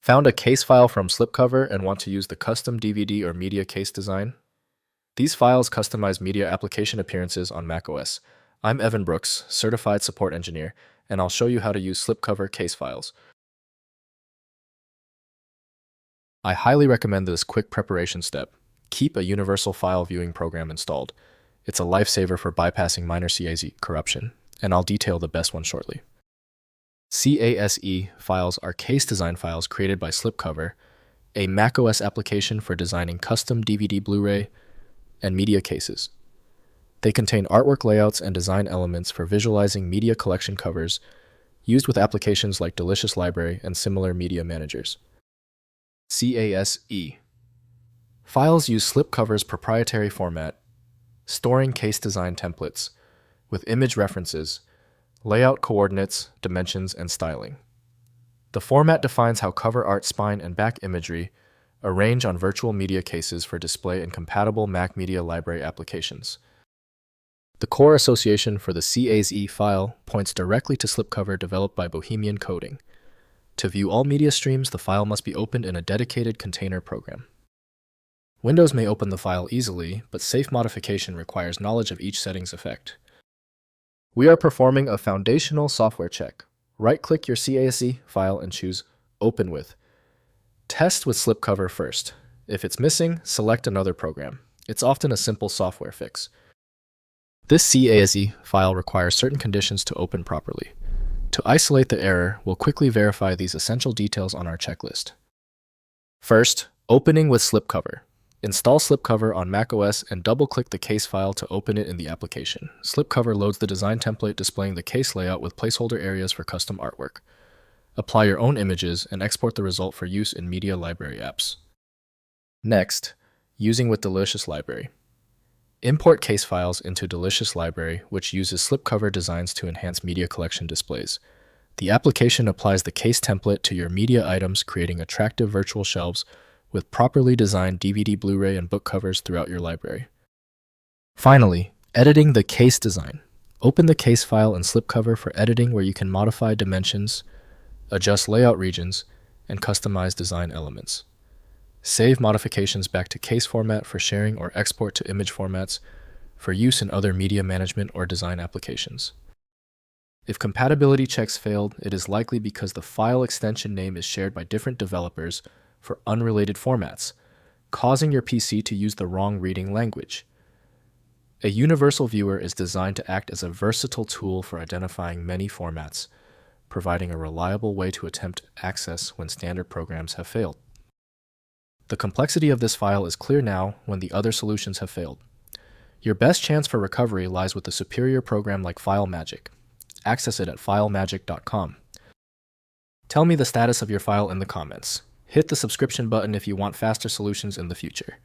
Found a case file from SlipCover and want to use the custom DVD or media case design? These files customize media application appearances on macOS. I'm Evan Brooks, Certified Support Engineer, and I'll show you how to use SlipCover case files. I highly recommend this quick preparation step. Keep a universal file viewing program installed. It's a lifesaver for bypassing minor CASE corruption, and I'll detail the best one shortly. CASE files are case design files created by SlipCover, a macOS application for designing custom DVD Blu-ray and media cases. They contain artwork layouts and design elements for visualizing media collection covers used with applications like Delicious Library and similar media managers. CASE files use SlipCover's proprietary format, storing case design templates with image references, layout coordinates, dimensions, and styling. The format defines how cover art, spine, and back imagery arrange on virtual media cases for display in compatible Mac Media Library applications. The core association for the CASE file points directly to SlipCover developed by Bohemian Coding. To view all media streams, the file must be opened in a dedicated container program. Windows may open the file easily, but safe modification requires knowledge of each setting's effect. We are performing a foundational software check. Right-click your CASE file and choose Open With. Test with SlipCover first. If it's missing, select another program. It's often a simple software fix. This CASE file requires certain conditions to open properly. To isolate the error, we'll quickly verify these essential details on our checklist. First, opening with SlipCover. Install SlipCover on macOS and double-click the case file to open it in the application. SlipCover loads the design template displaying the case layout with placeholder areas for custom artwork. Apply your own images and export the result for use in media library apps. Next, using with Delicious Library. Import case files into Delicious Library, which uses SlipCover designs to enhance media collection displays. The application applies the case template to your media items, creating attractive virtual shelves with properly designed DVD, Blu-ray, and book covers throughout your library. Finally, editing the case design. Open the case file in SlipCover for editing, where you can modify dimensions, adjust layout regions, and customize design elements. Save modifications back to case format for sharing or export to image formats for use in other media management or design applications. If compatibility checks failed, it is likely because the file extension name is shared by different developers for unrelated formats, causing your PC to use the wrong reading language. A universal viewer is designed to act as a versatile tool for identifying many formats, providing a reliable way to attempt access when standard programs have failed. The complexity of this file is clear now when the other solutions have failed. Your best chance for recovery lies with a superior program like FileMagick. Access it at filemagick.com. Tell me the status of your file in the comments. Hit the subscription button if you want faster solutions in the future.